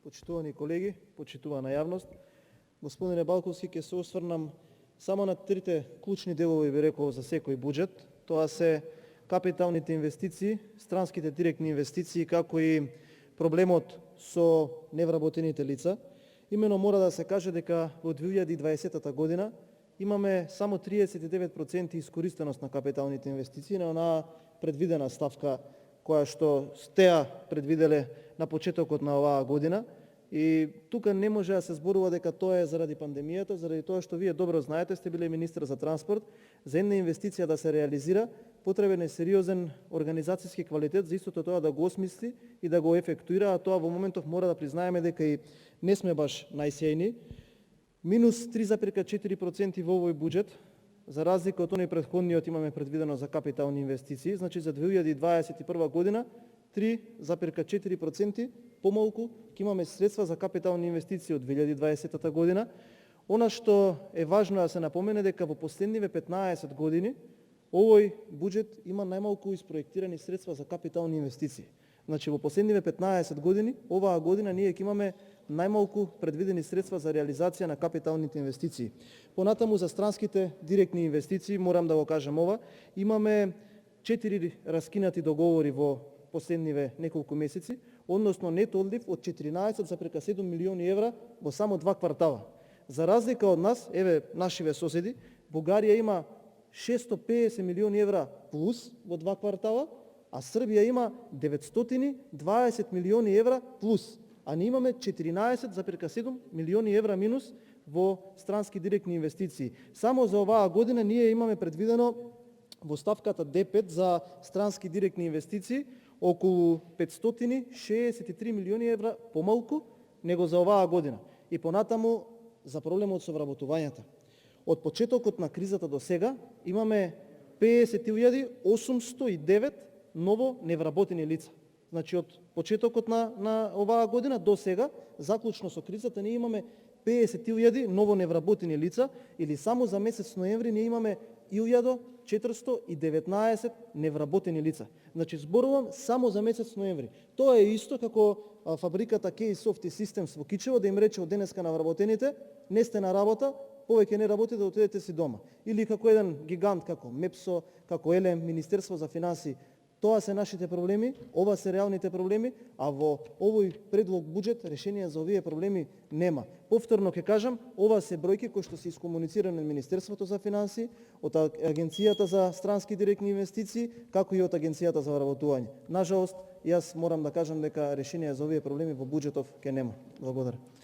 почитувани колеги, почитувана јавност. Господине Балковски, ќе се осврнам само на трите клучни делови, би рекол, за секој буџет. Тоа се капиталните инвестиции, странските директни инвестиции, како и проблемот со невработените лица. Имено мора да се каже дека во 2020 година имаме само 39% искористеност на капиталните инвестиции на онаа предвидена ставка која што стеа предвиделе на почетокот на оваа година. И тука не може да се зборува дека тоа е заради пандемијата, заради тоа што вие добро знаете, сте биле министр за транспорт, за една инвестиција да се реализира, потребен е сериозен организацијски квалитет за истото тоа да го осмисли и да го ефектуира, а тоа во моментов мора да признаеме дека и не сме баш најсејни. Минус 3,4% во овој буџет, за разлика од оној претходниот имаме предвидено за капитални инвестиции, значи за 2021 година 3,4% помалку ќе имаме средства за капитални инвестиции од 2020 година. Она што е важно да се напомене дека во последниве 15 години овој буџет има најмалку испроектирани средства за капитални инвестиции. Значи во последниве 15 години, оваа година ние ќе имаме најмалку предвидени средства за реализација на капиталните инвестиции. Понатаму за странските директни инвестиции, морам да го кажам ова, имаме 4 раскинати договори во последниве неколку месеци, односно нет одлив од 14,7 милиони евра во само 2 квартала. За разлика од нас, еве нашиве соседи, Бугарија има 650 милиони евра плюс во 2 квартала, а Србија има 920 милиони евра плюс, а ние имаме 14,7 милиони евра минус во странски директни инвестиции. Само за оваа година ние имаме предвидено во ставката D5 за странски директни инвестиции околу 563 милиони евра помалку него за оваа година. И понатаму за проблемот со вработувањата. Од почетокот на кризата до сега имаме 50.809 ново невработени лица. Значи од почетокот на оваа година до сега, заклучно со кризата, ние имаме 50.000 ново невработени лица, или само за месец ноември ние имаме 1419 невработени лица. Значи зборувам само за месец ноември. Тоа е исто како фабриката K-Soft Systems во Кичево да им рече од денеска на вработените, не сте на работа, повеќе не работите, да отидете си дома. Или како еден гигант како Мепсо, како Елем, Министерство за финансии. Тоа се нашите проблеми, ова се реалните проблеми, а во овој предлог буџет решение за овие проблеми нема. Повторно ќе кажам, ова се бројки кои што се искомуницирани од Министерството за финансии, од Агенцијата за странски директни инвестиции, како и од Агенцијата за вработување. Нажалост, јас морам да кажам дека решение за овие проблеми во буџетов ќе нема. Благодарам.